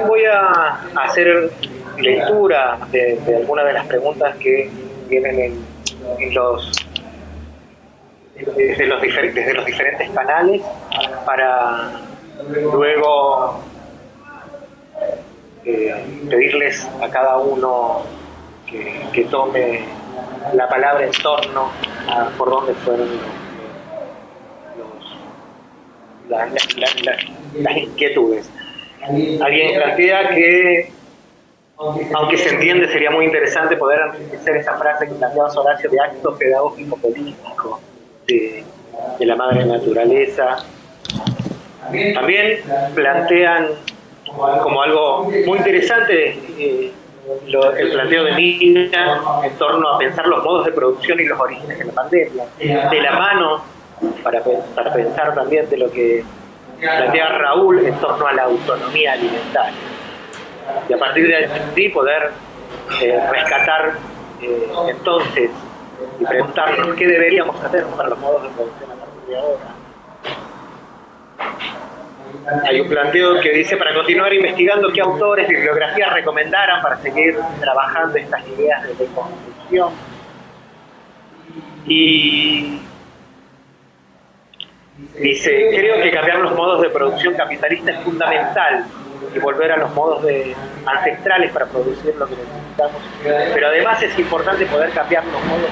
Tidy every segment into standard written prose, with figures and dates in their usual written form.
Voy a hacer lectura de algunas de las preguntas que vienen en desde los diferentes canales para luego pedirles a cada uno que tome la palabra en torno a por dónde fueron las inquietudes. Alguien plantea que, aunque se entiende, sería muy interesante poder enriquecer esa frase que planteaba Horacio de acto pedagógico político de la madre naturaleza. También plantean como algo muy interesante el planteo de Mina en torno a pensar los modos de producción y los orígenes de la pandemia, de la mano para pensar también de lo que plantea Raúl en torno a la autonomía alimentaria. Y a partir de allí poder rescatar entonces y preguntarnos qué deberíamos hacer para los modos de producción a partir de ahora. Hay un planteo que dice para continuar investigando qué autores, bibliografías recomendaran para seguir trabajando estas ideas de deconstrucción. Y dice, creo que cambiar los modos de producción capitalista es fundamental y volver a los modos ancestrales para producir lo que necesitamos. Pero además es importante poder cambiar los modos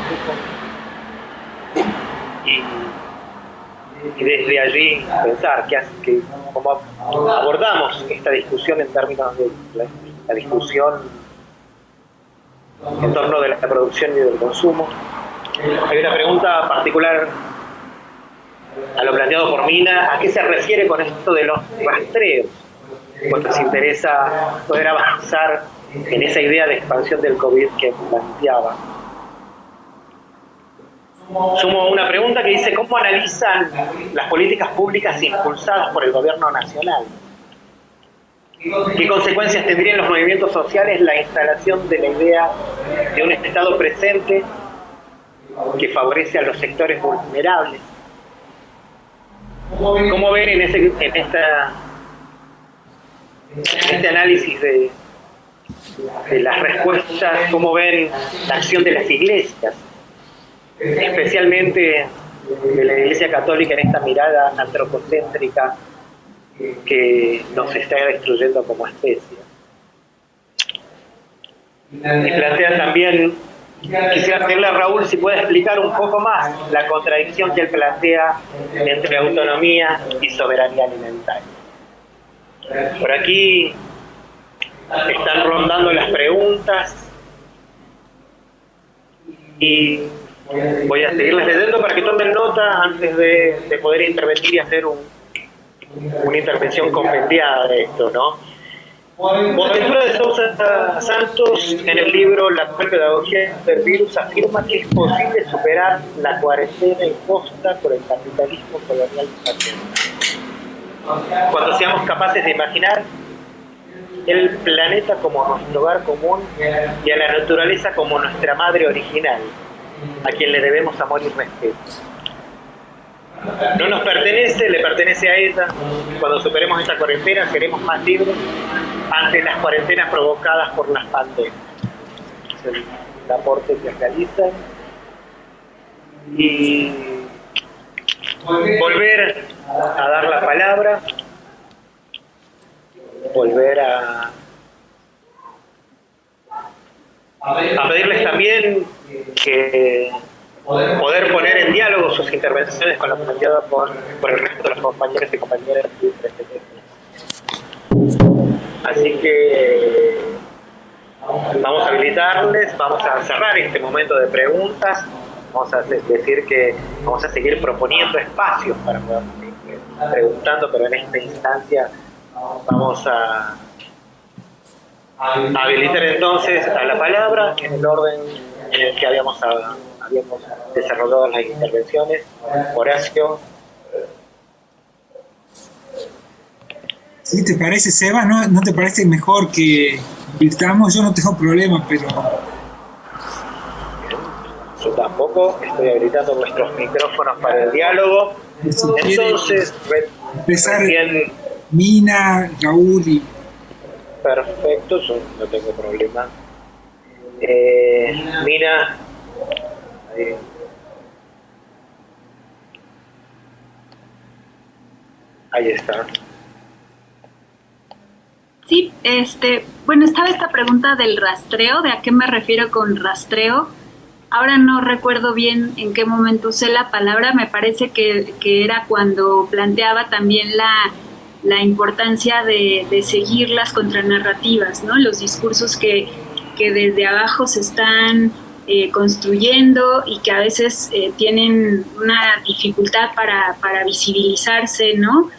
y desde allí pensar cómo abordamos esta discusión en términos de la discusión en torno de la producción y del consumo. Hay una pregunta particular a lo planteado por Mina, ¿a qué se refiere con esto de los rastreos? Porque nos interesa poder avanzar en esa idea de expansión del COVID que planteaba. Sumo una pregunta que dice, ¿cómo analizan las políticas públicas impulsadas por el gobierno nacional? ¿Qué consecuencias tendría en los movimientos sociales la instalación de la idea de un Estado presente que favorece a los sectores vulnerables? ¿Cómo ven en este análisis de las respuestas, cómo ven la acción de las iglesias, especialmente de la Iglesia Católica en esta mirada antropocéntrica que nos está destruyendo como especie? Y plantean también, quisiera pedirle a Raúl si puede explicar un poco más la contradicción que él plantea entre autonomía y soberanía alimentaria. Por aquí están rondando las preguntas y voy a seguirles leyendo para que tomen nota antes de poder intervenir y hacer una intervención compendiada de esto, ¿no? Bonaventura de Sousa Santos, en el libro La pedagogía del virus, afirma que es posible superar la cuarentena impuesta por el capitalismo colonial cuando seamos capaces de imaginar el planeta como nuestro hogar común y a la naturaleza como nuestra madre original, a quien le debemos amor y respeto. No nos pertenece, le pertenece a ella. Cuando superemos esta cuarentena seremos más libres ante las cuarentenas provocadas por las pandemias. Es el aporte que realizan. Y volver a dar la palabra, volver a pedirles también que poder poner en diálogo sus intervenciones con lo planteado por el resto de los compañeros y compañeras. Así que vamos a habilitarles, vamos a cerrar este momento de preguntas, vamos a decir que vamos a seguir proponiendo espacios para poder seguir preguntando, pero en esta instancia vamos a habilitar entonces a la palabra en el orden en el que habíamos desarrollado las intervenciones. Horacio. ¿Sí te parece, Seba? ¿No te parece mejor que invirtamos? Yo no tengo problema, pero... Yo tampoco. Estoy habilitando nuestros micrófonos para el diálogo. Entonces, empezar Mina, Raúl y... Perfecto, yo no tengo problema. Mina, ahí. Ahí está. Sí, bueno, estaba esta pregunta del rastreo, de a qué me refiero con rastreo. Ahora no recuerdo bien en qué momento usé la palabra, me parece que era cuando planteaba también la importancia de seguir las contranarrativas, ¿no? Los discursos que desde abajo se están construyendo y que a veces tienen una dificultad para visibilizarse, ¿no?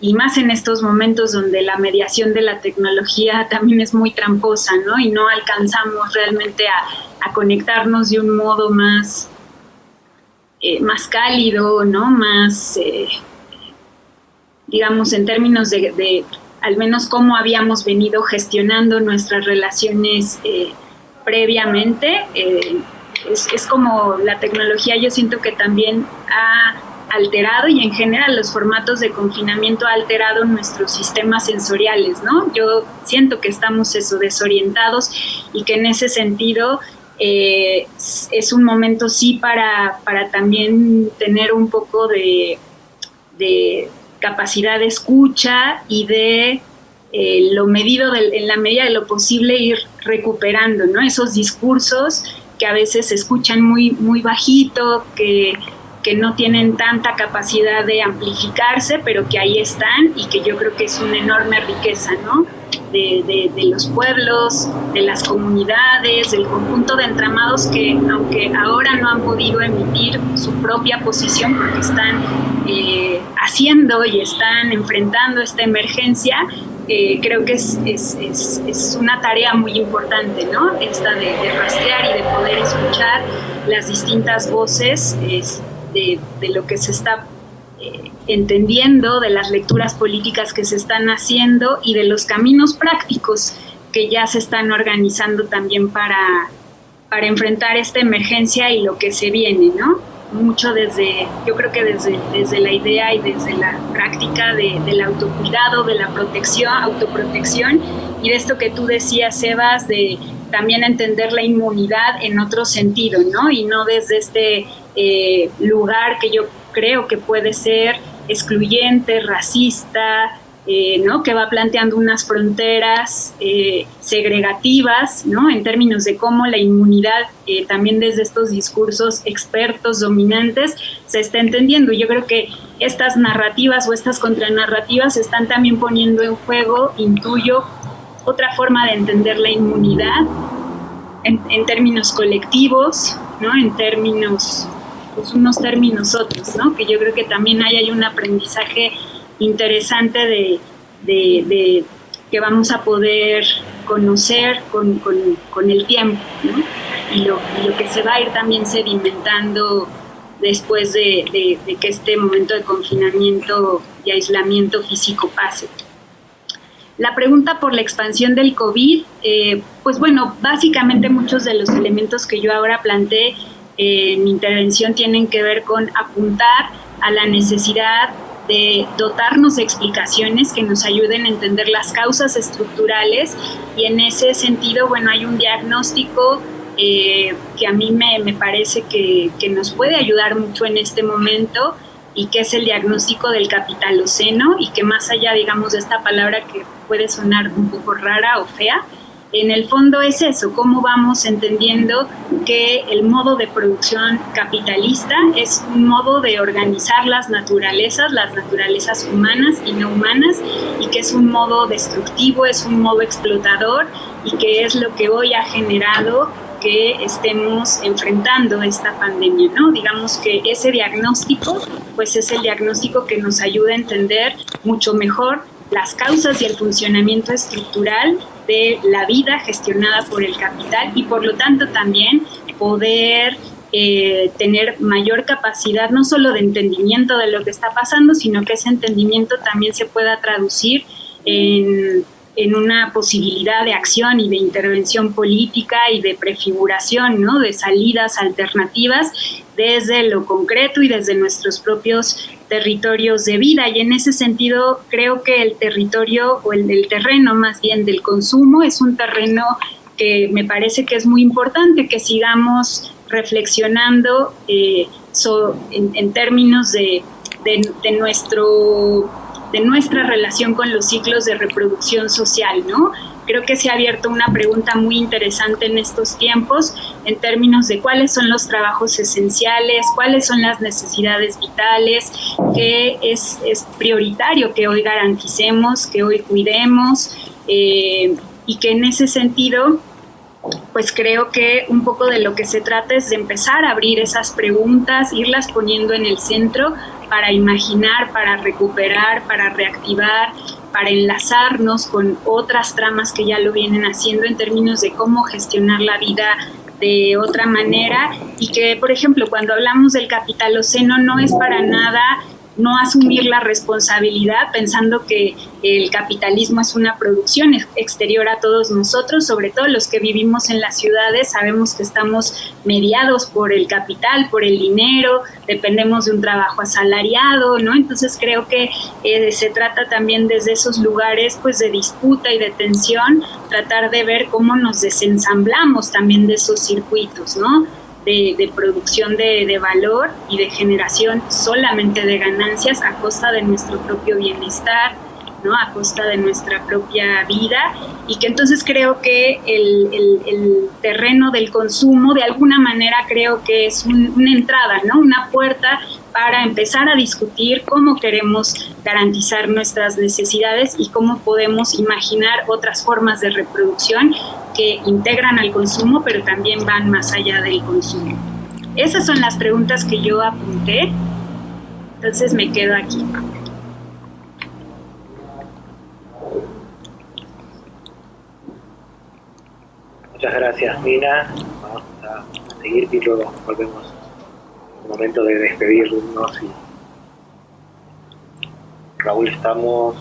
Y más en estos momentos donde la mediación de la tecnología también es muy tramposa, ¿no? Y no alcanzamos realmente a conectarnos de un modo más cálido, ¿no? Más, digamos, en términos de al menos cómo habíamos venido gestionando nuestras relaciones previamente. Es como la tecnología, yo siento que también ha alterado, y en general los formatos de confinamiento ha alterado nuestros sistemas sensoriales, ¿no? Yo siento que estamos desorientados y que en ese sentido es un momento sí para también tener un poco de capacidad de escucha y de lo medido en la medida de lo posible ir recuperando, ¿no? Esos discursos que a veces se escuchan muy bajito, que no tienen tanta capacidad de amplificarse, pero que ahí están y que yo creo que es una enorme riqueza, ¿no? De los pueblos, de las comunidades, del conjunto de entramados que, aunque ahora no han podido emitir su propia posición porque están haciendo y están enfrentando esta emergencia, creo que es una tarea muy importante, ¿no? Esta de rastrear y de poder escuchar las distintas voces de lo que se está entendiendo, de las lecturas políticas que se están haciendo y de los caminos prácticos que ya se están organizando también para enfrentar esta emergencia y lo que se viene, ¿no? Mucho yo creo que desde la idea y desde la práctica del autocuidado, de la autoprotección y de esto que tú decías, Sebas, de también entender la inmunidad en otro sentido, ¿no? Y no desde este lugar que yo creo que puede ser excluyente, racista, ¿no? Que va planteando unas fronteras segregativas, ¿no? En términos de cómo la inmunidad, también desde estos discursos expertos, dominantes, se está entendiendo. Yo creo que estas narrativas o estas contranarrativas están también poniendo en juego, intuyo, otra forma de entender la inmunidad en términos colectivos, ¿no? En términos, pues unos términos otros, ¿no? Que yo creo que también hay un aprendizaje interesante de que vamos a poder conocer con el tiempo, ¿no? Y lo que se va a ir también sedimentando después de que este momento de confinamiento y aislamiento físico pase. La pregunta por la expansión del COVID, pues bueno, básicamente muchos de los elementos que yo ahora planteé en mi intervención tienen que ver con apuntar a la necesidad de dotarnos de explicaciones que nos ayuden a entender las causas estructurales, y en ese sentido, bueno, hay un diagnóstico que a mí me parece que nos puede ayudar mucho en este momento, y que es el diagnóstico del capitaloceno, y que más allá, digamos, de esta palabra que puede sonar un poco rara o fea, en el fondo es eso, cómo vamos entendiendo que el modo de producción capitalista es un modo de organizar las naturalezas humanas y no humanas, y que es un modo destructivo, es un modo explotador, y que es lo que hoy ha generado que estemos enfrentando esta pandemia, ¿no? Digamos que ese diagnóstico, pues es el diagnóstico que nos ayuda a entender mucho mejor las causas y el funcionamiento estructural de la vida gestionada por el capital, y por lo tanto también poder tener mayor capacidad no solo de entendimiento de lo que está pasando, sino que ese entendimiento también se pueda traducir en en una posibilidad de acción y de intervención política y de prefiguración, ¿no? De salidas alternativas desde lo concreto y desde nuestros propios territorios de vida. Y en ese sentido creo que el territorio, o el terreno más bien del consumo, es un terreno que me parece que es muy importante que sigamos reflexionando en términos de nuestra relación con los ciclos de reproducción social, ¿no? Creo que se ha abierto una pregunta muy interesante en estos tiempos en términos de cuáles son los trabajos esenciales, cuáles son las necesidades vitales, que es prioritario que hoy garanticemos, que hoy cuidemos, y que en ese sentido, pues creo que un poco de lo que se trata es de empezar a abrir esas preguntas, irlas poniendo en el centro para imaginar, para recuperar, para reactivar, para enlazarnos con otras tramas que ya lo vienen haciendo en términos de cómo gestionar la vida de otra manera, y que, por ejemplo, cuando hablamos del capitaloceno no es para nada no asumir la responsabilidad pensando que el capitalismo es una producción exterior a todos nosotros, sobre todo los que vivimos en las ciudades. Sabemos que estamos mediados por el capital, por el dinero, dependemos de un trabajo asalariado, ¿no? Entonces creo que se trata también desde esos lugares pues de disputa y de tensión, tratar de ver cómo nos desensamblamos también de esos circuitos, ¿no? De producción de valor y de generación solamente de ganancias a costa de nuestro propio bienestar, ¿no? A costa de nuestra propia vida, y que entonces creo que el terreno del consumo de alguna manera creo que es una entrada, ¿no? Una puerta para empezar a discutir cómo queremos garantizar nuestras necesidades y cómo podemos imaginar otras formas de reproducción que integran al consumo, pero también van más allá del consumo. Esas son las preguntas que yo apunté, entonces me quedo aquí. Muchas gracias, Nina. Vamos a seguir y luego volvemos al momento de despedirnos. Y Raúl, estamos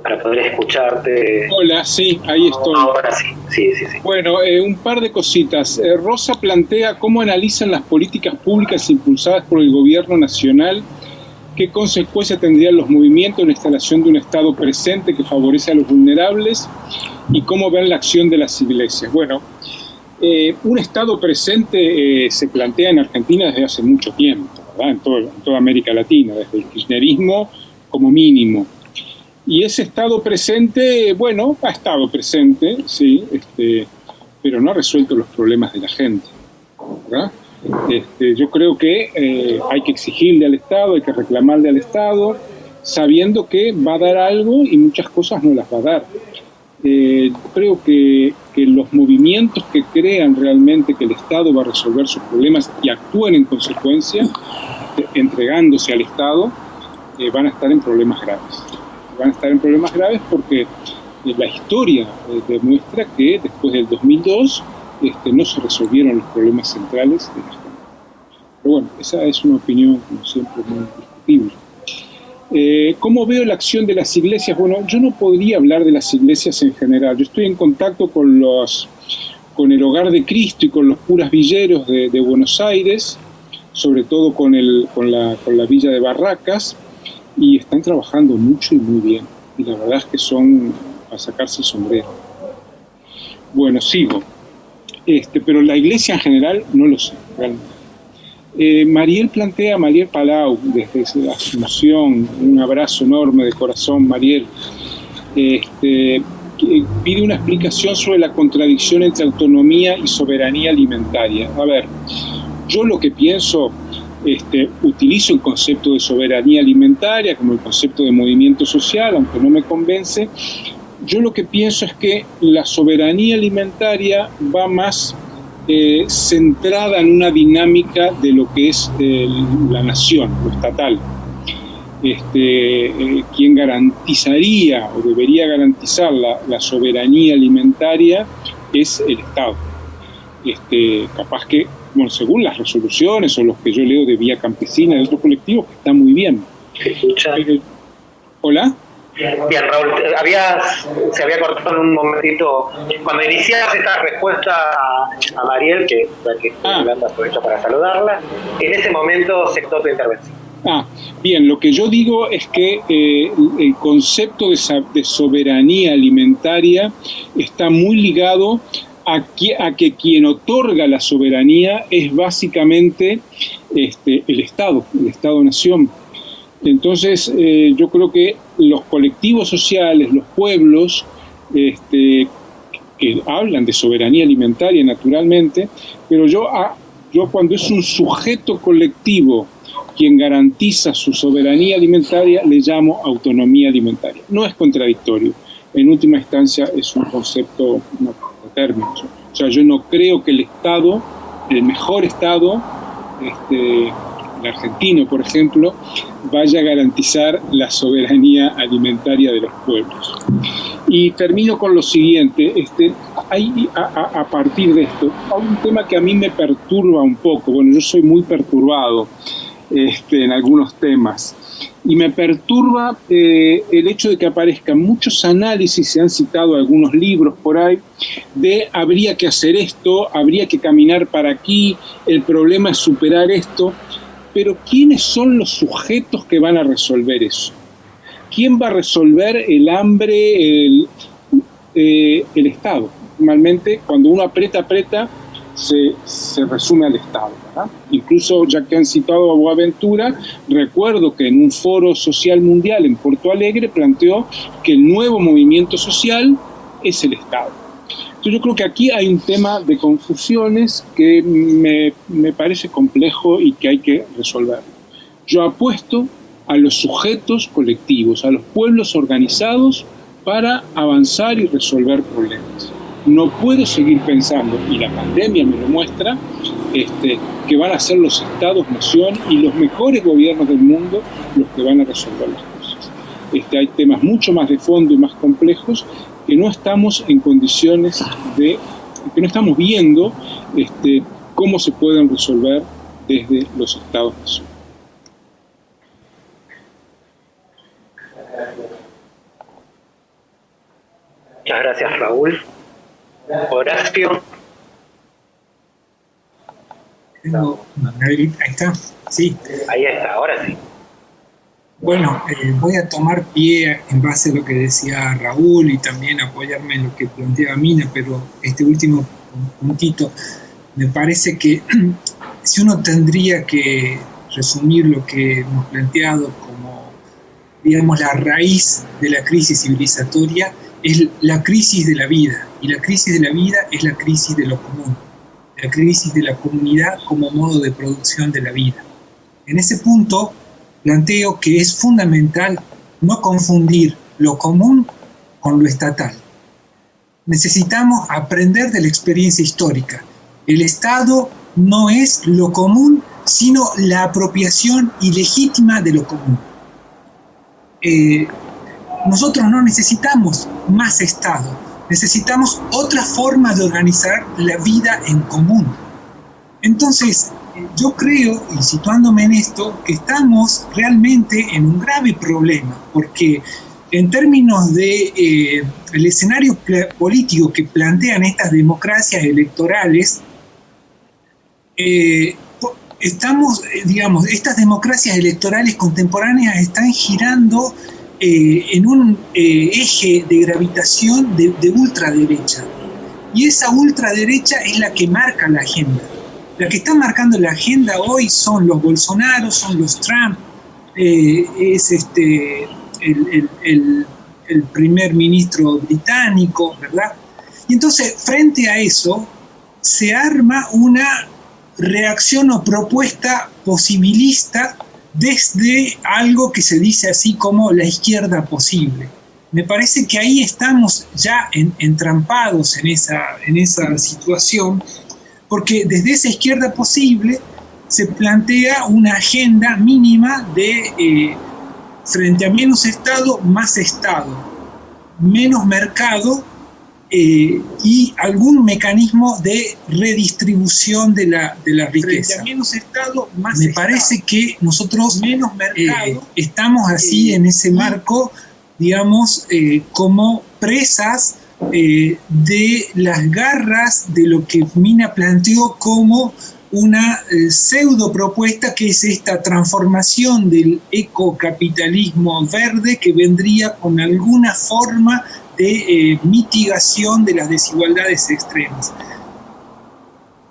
para poder escucharte. Hola, sí, ahí estoy. Ahora sí. Bueno, un par de cositas. Rosa plantea cómo analizan las políticas públicas impulsadas por el gobierno nacional, qué consecuencia tendrían los movimientos en la instalación de un Estado presente que favorece a los vulnerables y cómo ven la acción de las iglesias. Bueno, un Estado presente se plantea en Argentina desde hace mucho tiempo, ¿verdad? En toda América Latina, desde el kirchnerismo como mínimo. Y ese Estado presente, bueno, ha estado presente, sí, pero no ha resuelto los problemas de la gente, ¿verdad? Yo creo que hay que exigirle al Estado, hay que reclamarle al Estado, sabiendo que va a dar algo y muchas cosas no las va a dar. Creo que los movimientos que crean realmente que el Estado va a resolver sus problemas y actúen en consecuencia, entregándose al Estado, van a estar en problemas graves. Van a estar en problemas graves porque la historia demuestra que después del 2002 no se resolvieron los problemas centrales de la gente. Pero bueno, esa es una opinión, como siempre, muy discutible. ¿Cómo veo la acción de las iglesias? Bueno, yo no podría hablar de las iglesias en general. Yo estoy en contacto con el Hogar de Cristo y con los curas villeros de Buenos Aires, sobre todo con la villa de Barracas, y están trabajando mucho y muy bien. Y la verdad es que son a sacarse el sombrero. Bueno, sigo. Pero la iglesia en general no lo sé, realmente. Mariel Palau, desde la Asunción, un abrazo enorme de corazón, Mariel, pide una explicación sobre la contradicción entre autonomía y soberanía alimentaria. A ver, yo lo que pienso, utilizo el concepto de soberanía alimentaria como el concepto de movimiento social, aunque no me convence. Yo lo que pienso es que la soberanía alimentaria va más centrada en una dinámica de lo que es la nación, lo estatal. Quien garantizaría o debería garantizar la soberanía alimentaria es el Estado. Capaz que, bueno, según las resoluciones o los que yo leo de Vía Campesina, de otros colectivos, está muy bien. ¿Se escucha? ¿Hola? Bien, Raúl, se había cortado en un momentito. Cuando iniciabas esta respuesta a Mariel, que estoy hablando, aprovecho para saludarla, en ese momento se cortó tu intervención. Bien, lo que yo digo es que el concepto de soberanía alimentaria está muy ligado a que quien otorga la soberanía es básicamente el Estado-nación. Entonces, yo creo que los colectivos sociales, los pueblos, que hablan de soberanía alimentaria naturalmente, pero yo cuando es un sujeto colectivo quien garantiza su soberanía alimentaria, le llamo autonomía alimentaria. No es contradictorio. En última instancia es un concepto de términos. O sea, yo no creo que el Estado, el mejor Estado, el argentino, por ejemplo, vaya a garantizar la soberanía alimentaria de los pueblos. Y termino con lo siguiente. A partir de esto, hay un tema que a mí me perturba un poco. Bueno, yo soy muy perturbado en algunos temas. Y me perturba el hecho de que aparezcan muchos análisis, se han citado algunos libros por ahí, de habría que hacer esto, habría que caminar para aquí, el problema es superar esto. Pero ¿quiénes son los sujetos que van a resolver eso? ¿Quién va a resolver el hambre? El Estado. Normalmente, cuando uno aprieta, se resume al Estado, ¿verdad? Incluso, ya que han citado a Boaventura, recuerdo que en un foro social mundial en Porto Alegre planteó que el nuevo movimiento social es el Estado. Entonces yo creo que aquí hay un tema de confusiones que me parece complejo y que hay que resolver. Yo apuesto a los sujetos colectivos, a los pueblos organizados para avanzar y resolver problemas. No puedo seguir pensando, y la pandemia me lo muestra, que van a ser los estados-nación y los mejores gobiernos del mundo los que van a resolver las cosas. Hay temas mucho más de fondo y más complejos que no estamos en condiciones que no estamos viendo cómo se pueden resolver desde los estados-nación. Muchas gracias, Raúl. Horacio. Ahí está, sí. Ahí está, ahora sí. Bueno, voy a tomar pie en base a lo que decía Raúl y también apoyarme en lo que planteaba Mina, pero este último puntito, me parece que si uno tendría que resumir lo que hemos planteado como, digamos, la raíz de la crisis civilizatoria, es la crisis de la vida, y la crisis de la vida es la crisis de lo común, la crisis de la comunidad como modo de producción de la vida. En ese punto planteo que es fundamental no confundir lo común con lo estatal. Necesitamos aprender de la experiencia histórica. El Estado no es lo común, sino la apropiación ilegítima de lo común. Nosotros no necesitamos más Estado, necesitamos otra forma de organizar la vida en común. Entonces, yo creo, y situándome en esto, que estamos realmente en un grave problema, porque en términos de el escenario político que plantean estas democracias electorales, estas democracias electorales contemporáneas están girando en un eje de gravitación de ultraderecha. Y esa ultraderecha es la que marca la agenda. La que está marcando la agenda hoy son los Bolsonaro, son los Trump, es el primer ministro británico, ¿verdad? Y entonces, frente a eso, se arma una reacción o propuesta posibilista desde algo que se dice así como la izquierda posible. Me parece que ahí estamos ya entrampados en esa situación, porque desde esa izquierda posible se plantea una agenda mínima de frente a menos Estado, más Estado, menos mercado y algún mecanismo de redistribución de la riqueza. Frente a menos Estado, más Me parece que nosotros menos mercado, estamos así en ese marco digamos, como presas de las garras de lo que Mina planteó como una pseudo propuesta, que es esta transformación del ecocapitalismo verde que vendría con alguna forma de mitigación de las desigualdades extremas.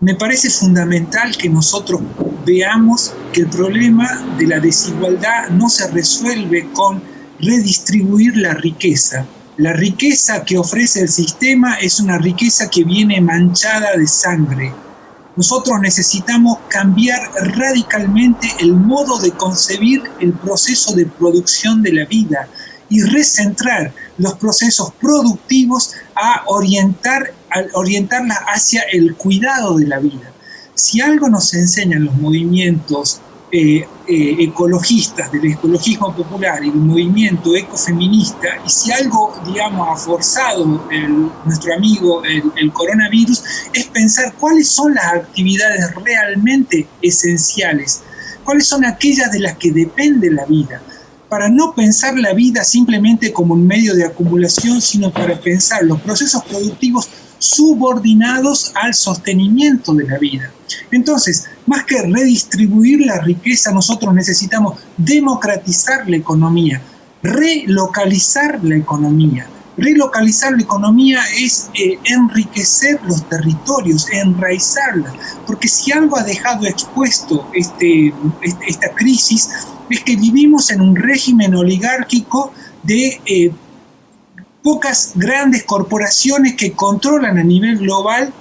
Me parece fundamental que nosotros veamos que el problema de la desigualdad no se resuelve con redistribuir la riqueza. La riqueza que ofrece el sistema es una riqueza que viene manchada de sangre. Nosotros necesitamos cambiar radicalmente el modo de concebir el proceso de producción de la vida y recentrar los procesos productivos a orientarla hacia el cuidado de la vida. Si algo nos enseñan los movimientos ecologistas, del ecologismo popular y el movimiento ecofeminista, y si algo, digamos, ha forzado nuestro amigo el coronavirus, es pensar cuáles son las actividades realmente esenciales, cuáles son aquellas de las que depende la vida, para no pensar la vida simplemente como un medio de acumulación, sino para pensar los procesos productivos subordinados al sostenimiento de la vida. Entonces, más que redistribuir la riqueza, nosotros necesitamos democratizar la economía, relocalizar la economía. Relocalizar la economía es enriquecer los territorios, enraizarla, porque si algo ha dejado expuesto esta crisis es que vivimos en un régimen oligárquico de pocas grandes corporaciones que controlan a nivel global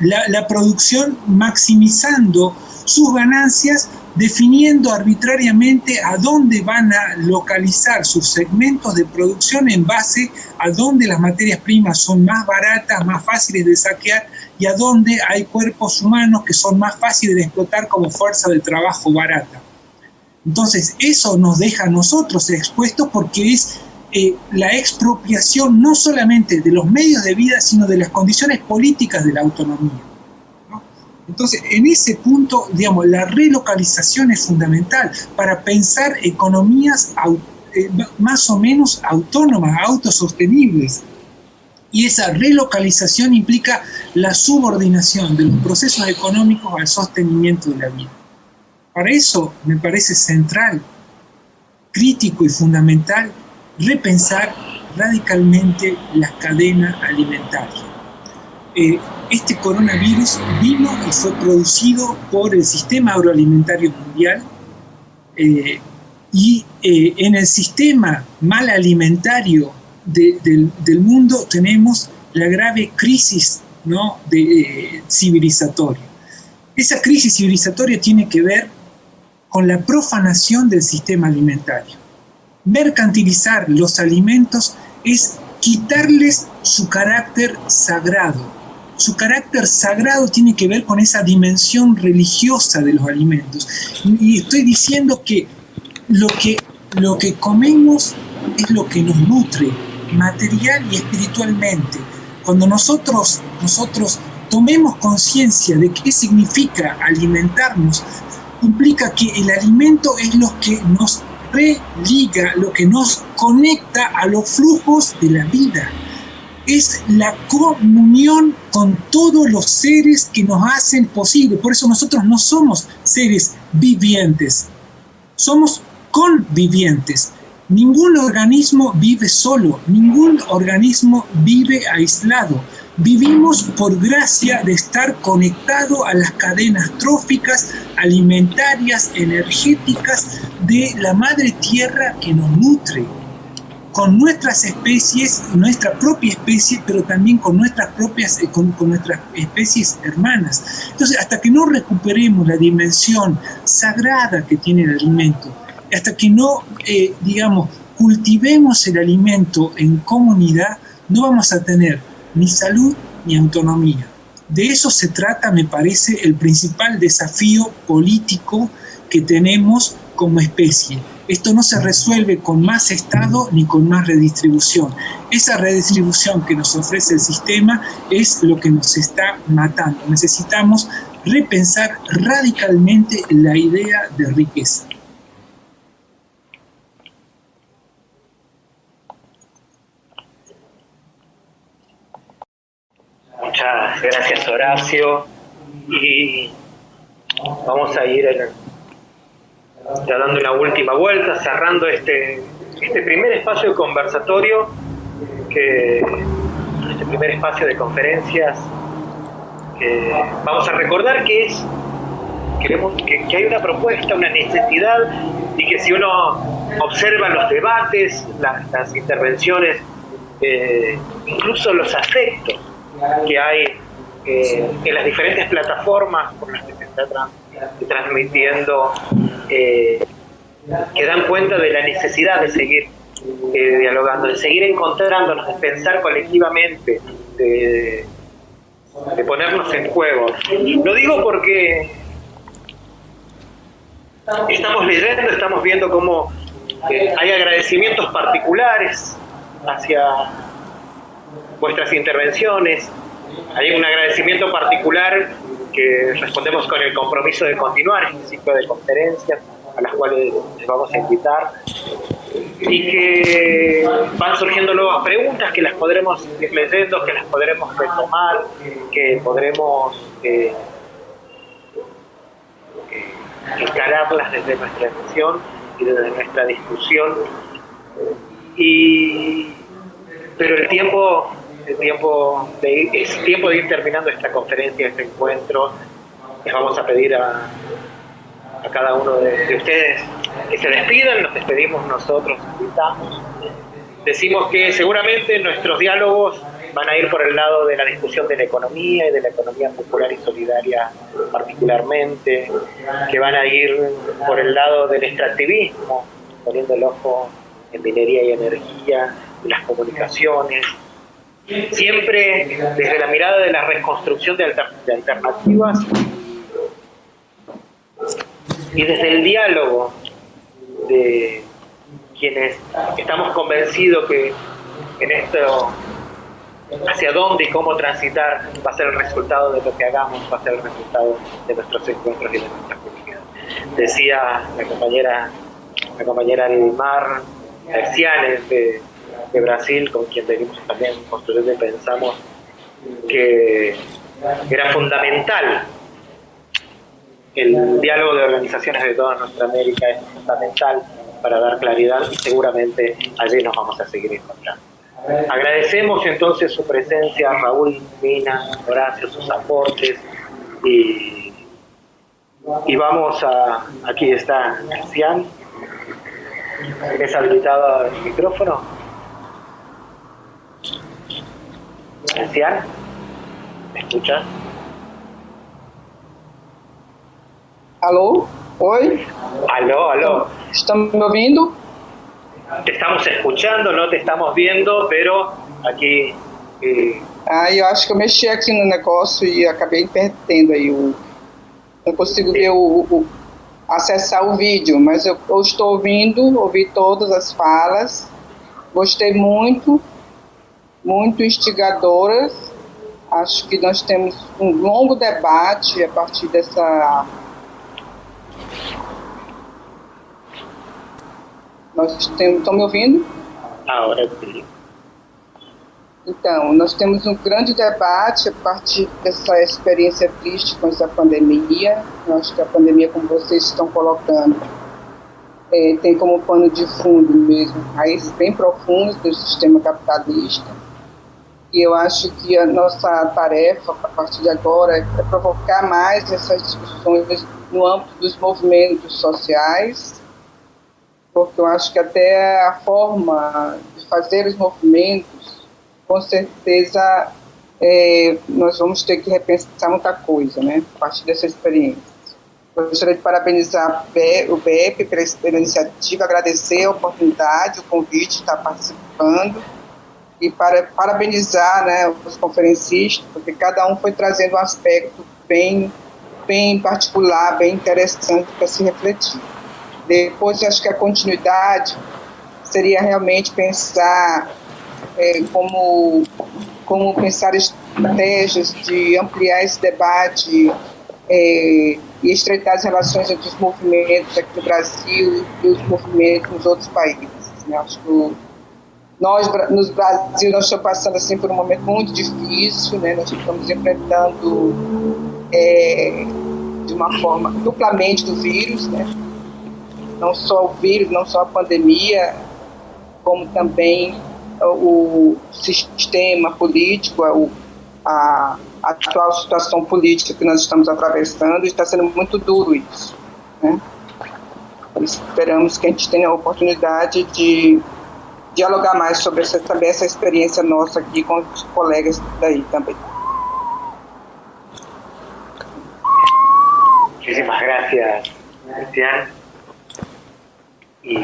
la producción, maximizando sus ganancias, definiendo arbitrariamente a dónde van a localizar sus segmentos de producción en base a dónde las materias primas son más baratas, más fáciles de saquear, y a dónde hay cuerpos humanos que son más fáciles de explotar como fuerza de trabajo barata. Entonces, eso nos deja a nosotros expuestos, porque es la expropiación no solamente de los medios de vida, sino de las condiciones políticas de la autonomía, ¿no? Entonces, en ese punto, digamos, la relocalización es fundamental para pensar economías más o menos autónomas, autosostenibles. Y esa relocalización implica la subordinación de los procesos económicos al sostenimiento de la vida. Para eso me parece central, crítico y fundamental repensar radicalmente la cadena alimentaria. Este coronavirus vino y fue producido por el sistema agroalimentario mundial, y en el sistema mal alimentario del mundo tenemos la grave crisis, ¿no?, civilizatoria. Esa crisis civilizatoria tiene que ver con la profanación del sistema alimentario. Mercantilizar los alimentos es quitarles su carácter sagrado. Su carácter sagrado tiene que ver con esa dimensión religiosa de los alimentos. Y estoy diciendo que lo que comemos es lo que nos nutre, material y espiritualmente. Cuando nosotros tomemos conciencia de qué significa alimentarnos, implica que el alimento es lo que nos religa, lo que nos conecta a los flujos de la vida. Es la comunión con todos los seres que nos hacen posible. Por eso nosotros no somos seres vivientes, somos convivientes. Ningún organismo vive solo, ningún organismo vive aislado. Vivimos por gracia de estar conectado a las cadenas tróficas, alimentarias, energéticas de la madre tierra que nos nutre, con nuestras especies, nuestra propia especie, pero también con nuestras especies hermanas. Entonces, hasta que no recuperemos la dimensión sagrada que tiene el alimento, hasta que no, cultivemos el alimento en comunidad, no vamos a tener ni salud ni autonomía. De eso se trata, me parece, el principal desafío político que tenemos como especie. Esto no se resuelve con más Estado ni con más redistribución. Esa redistribución que nos ofrece el sistema es lo que nos está matando. Necesitamos repensar radicalmente la idea de riqueza. Muchas gracias, Horacio. Y vamos a ir ya dando una última vuelta, cerrando este primer espacio de conversatorio, este primer espacio de conferencias, que vamos a recordar que que hay una propuesta, una necesidad, y que si uno observa los debates, las intervenciones, incluso los afectos que hay en las diferentes plataformas por las que se está transmitiendo, que dan cuenta de la necesidad de seguir dialogando, de seguir encontrándonos, de pensar colectivamente, de ponernos en juego. Lo digo porque estamos leyendo, estamos viendo cómo hay agradecimientos particulares hacia vuestras intervenciones. Hay un agradecimiento particular que respondemos con el compromiso de continuar este ciclo de conferencias a las cuales les vamos a invitar, y que van surgiendo nuevas preguntas que las podremos ir leyendo, que las podremos retomar, que podremos encararlas desde nuestra visión y desde nuestra discusión. Pero es tiempo de ir terminando esta conferencia, este encuentro. Les vamos a pedir a cada uno de ustedes que se despidan. Nos despedimos nosotros, invitamos. Decimos que seguramente nuestros diálogos van a ir por el lado de la discusión de la economía y de la economía popular y solidaria particularmente, que van a ir por el lado del extractivismo, poniendo el ojo en minería y energía, en las comunicaciones, siempre desde la mirada de la reconstrucción de alternativas y desde el diálogo de quienes estamos convencidos que en esto, hacia dónde y cómo transitar, va a ser el resultado de lo que hagamos, va a ser el resultado de nuestros encuentros y de nuestras comunidades. Decía la compañera Lidimar Ercianes de Brasil, con quien venimos también construyendo y pensamos que era fundamental el diálogo de organizaciones de toda nuestra América, es fundamental para dar claridad, y seguramente allí nos vamos a seguir encontrando. Agradecemos entonces su presencia, Raúl, Mina, Horacio, sus aportes, y vamos aquí está Cristian, ¿es habilitado el micrófono? Cristian, ¿me escuchas? Alô? Oi? Aló. Estão me ouvindo? Te estamos escuchando, no te estamos viendo, pero aquí... Eu acho que eu mexi aqui no negócio e acabei perdendo aí não consigo ver acessar o vídeo, mas eu estou ouvi todas as falas, gostei muito instigadoras. Acho que nós temos um longo debate a partir dessa... Estão me ouvindo? Agora sim. Então, nós temos um grande debate a partir dessa experiência triste com essa pandemia. Eu acho que a pandemia, como vocês estão colocando, tem como pano de fundo mesmo raízes bem profundas do sistema capitalista. E eu acho que a nossa tarefa, a partir de agora, é provocar mais essas discussões no âmbito dos movimentos sociais, porque eu acho que até a forma de fazer os movimentos, com certeza, nós vamos ter que repensar muita coisa, né, a partir dessa experiência. Eu gostaria de parabenizar o BEP pela iniciativa, agradecer a oportunidade, o convite de estar participando, e parabenizar, né, os conferencistas, porque cada um foi trazendo um aspecto bem particular, bem interessante para se refletir. Depois, acho que a continuidade seria realmente pensar como pensar estratégias de ampliar esse debate e estreitar as relações entre os movimentos aqui no Brasil e os movimentos nos outros países. Né? Acho que no Brasil, nós estamos passando assim, por um momento muito difícil, né? Nós estamos enfrentando de uma forma duplamente do vírus, né? Não só o vírus, não só a pandemia, como também o sistema político, a atual situação política que nós estamos atravessando, está sendo muito duro isso, né? Esperamos que a gente tenha a oportunidade de dialogar mais sobre também essa experiência nossa aqui com os colegas daí também. Muchísimas gracias, Cristian. Y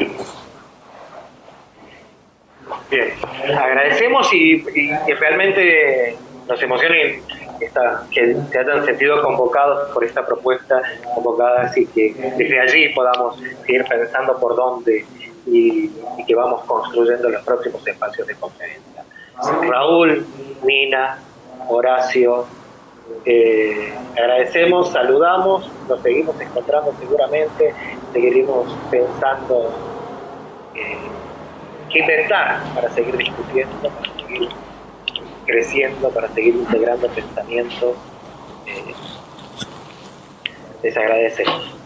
bien, agradecemos y realmente nos emociona que se hayan sentido convocados por esta propuesta, convocadas, y que desde allí podamos seguir pensando por dónde y que vamos construyendo los próximos espacios de conferencia. Raúl, Nina, Horacio, agradecemos, saludamos, nos seguimos encontrando seguramente, seguiremos pensando qué inventar para seguir discutiendo, para seguir creciendo, para seguir integrando pensamientos. Les agradecemos.